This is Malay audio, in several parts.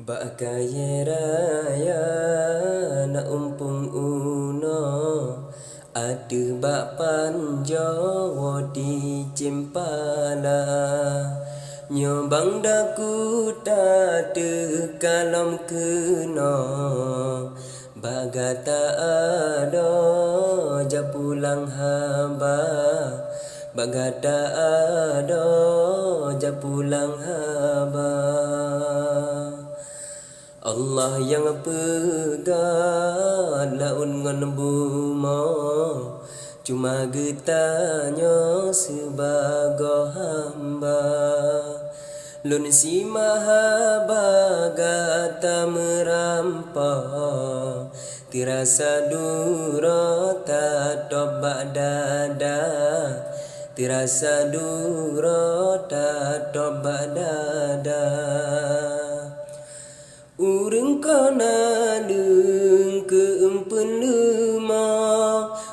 Bakaya raya na umpung uno ada bak panjawa di Cempala nyobang daku tak ada kalam kena bagata ada ja pulang hamba bagata ada ja pulang hamba Allah yang pegang laun ngan buma cuma getanya sebagai hamba lun si maha bagata merampa tirasa dura tak tobak dada tirasa dura tak tobak dada urang kana leng keempen lema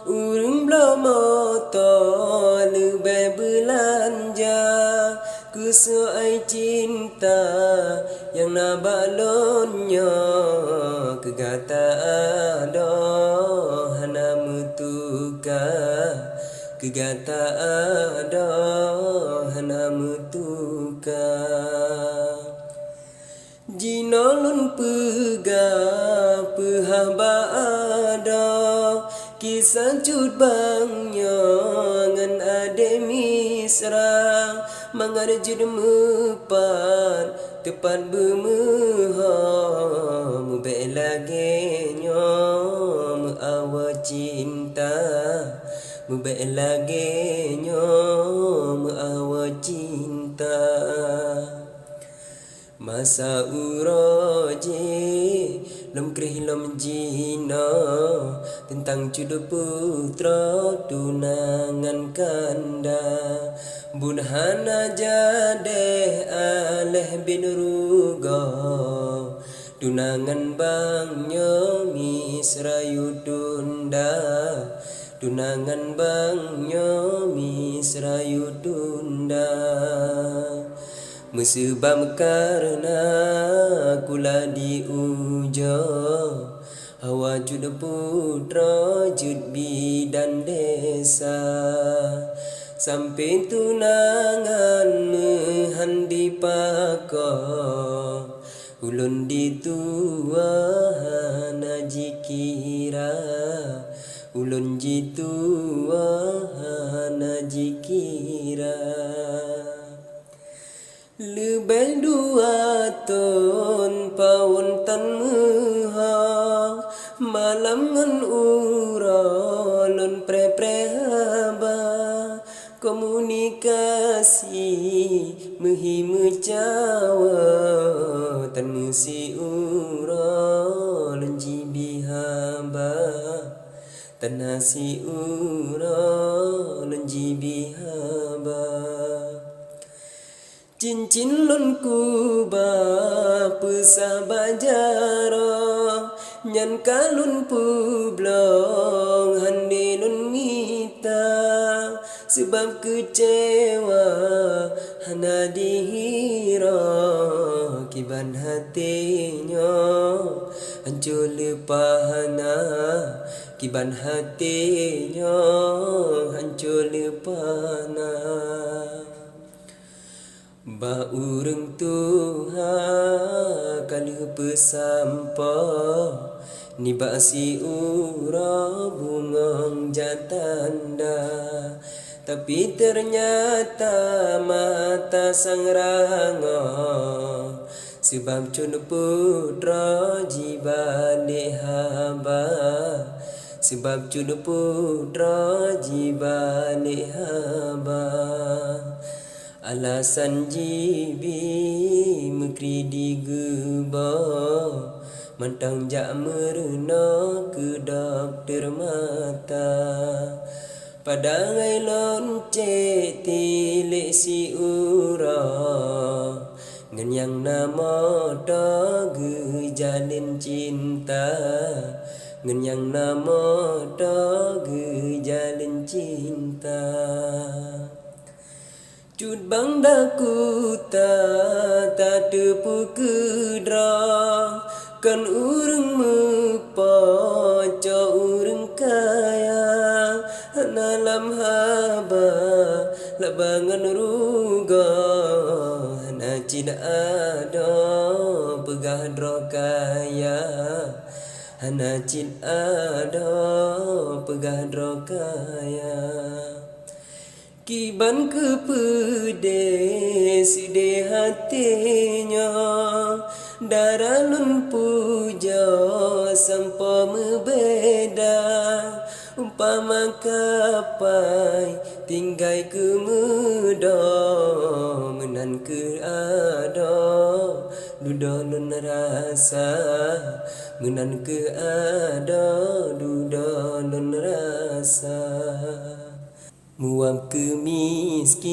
urang belama ta lebih belanja kesuai cinta yang nabalonnya kegata ada hana mutuka kegata ada hana mutuka Jinalun pega pehaba ada kisah cut bangnya ngan ade misra mangarjud mepan tepat bemeha mube lagi nyo mu awa cinta mube lagi nyo mu awa cinta masa uraji lom krih lom jina tentang cudu putra tunangan kanda bunhana jadeh aleh bin ruga tunangan bangnya misrayu tunda tunangan bangnya misrayu tunda Mesebab karena kula diuja hawa jud putra jud bidan desa sampai tunangan mehan dipaka ulun ditua hana jikira ulun jitua hana jikira lebih 2 tahun pawon tan meha malam ngan uralun pre-prehaba komunikasi mehi mecawa tan musi uralun jibihaba tan nasi uralun jibihaba cincin lun kuba pesah bajara nyan kalun publong handi lun mita sebab kecewa hana dihira kiban hatinya hancur lepahana kiban hatinya hancur lepahana Ba urang tuha kali pesampa ni basi ura bungang jatanda tapi ternyata mata sang ranga sebab cun putra jibane hamba sebab cun putra jibane hamba alasan jibi mekri digeba mantang jak merena ke dokter mata padangai lonce tilik si ura ngan yang nama dagu jalin cinta ngan yang nama dagu jalin cinta Cut bang daku ta tepu kedra kan urang mepa co urang kaya nalam haba labangan ruga na cina ada pegah dro kaya hana cin ada pegah dro kaya Kiban kepede side hatinya daralun puja sampa membeda umpama kapai tinggai ke muda menan ke ada dudalun rasa menan ke ada dudalun rasa Muam ke miskin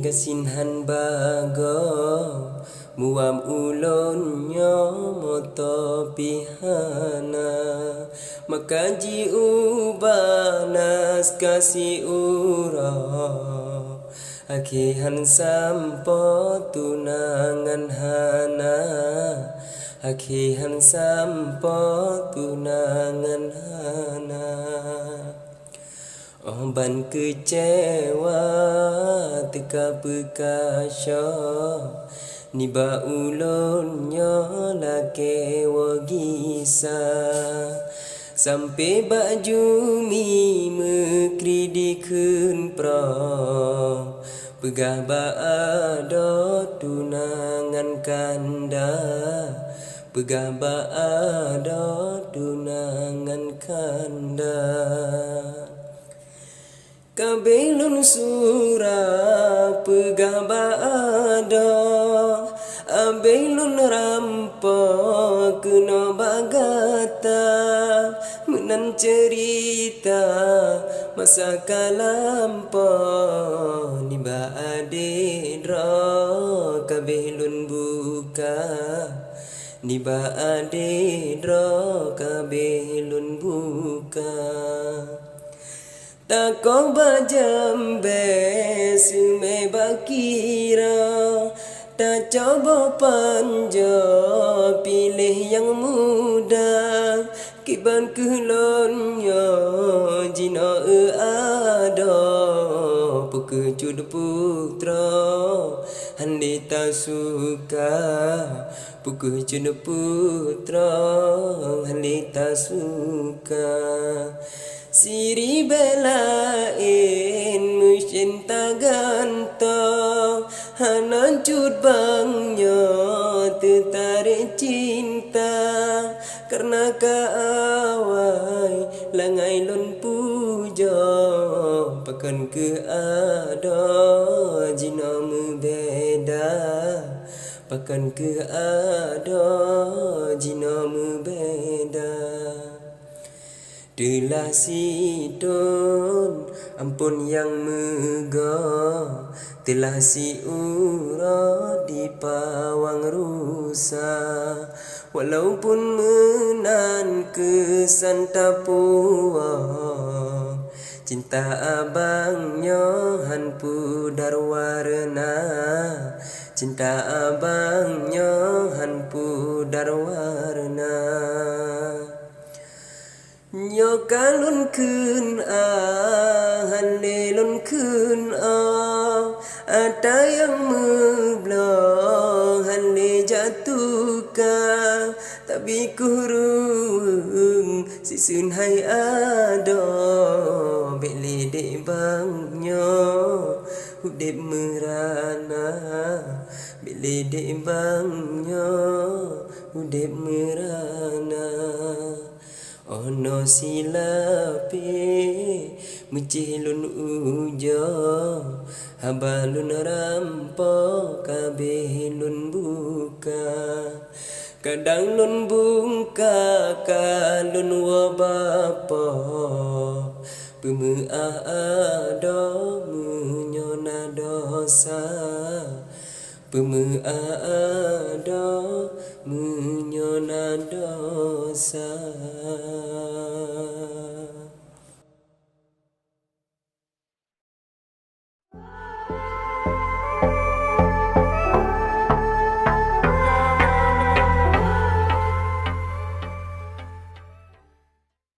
gasinhan bago Muam ulonnya moto pihana Makaji ubanas kasih ura Akihan sampo tunangan hana Akihan sampo tunangan hana Ban kecewa teka bekasya Niba ulonnya lake wagisa Sampai baju mi mekri dikun pra Pegah ba ada tunangan kanda Pegah ba ada tunangan kanda Kabelun surah pegah baada Abelun rampa kena bagata Menan cerita masa kalampa Niba adedra kabelun buka Niba adedra kabelun buka Tak kau bajambe sume bakira Tak coba panja pilih yang muda Kiban kulonnya jina ada Pekecud putra handi tak suka Pekecud putra handi tak suka Siri belain muscinta gantong Hanan cut bangnya tertarik cinta Karena kaawai langai lon puja Pakan ke ada jina membeda Pakan ke ada jina membeda Telah si don ampun yang megah Telah si ura di pawang rusa Walaupun menan kesan tapua Cinta abangnya han pudar warna Cinta abangnya han pudar warna Nyokalun kun handelun kun ada yang memblang hande jatuhka tapi kurung sisun hai ada beli dek bangnya udip merana beli dek bangnya udip merana Ono silape mecilun uja habalun rampo kabelun buka kadang lun bungka kalun wabapa pemea ada menyona dosa pemea ada menyona dosa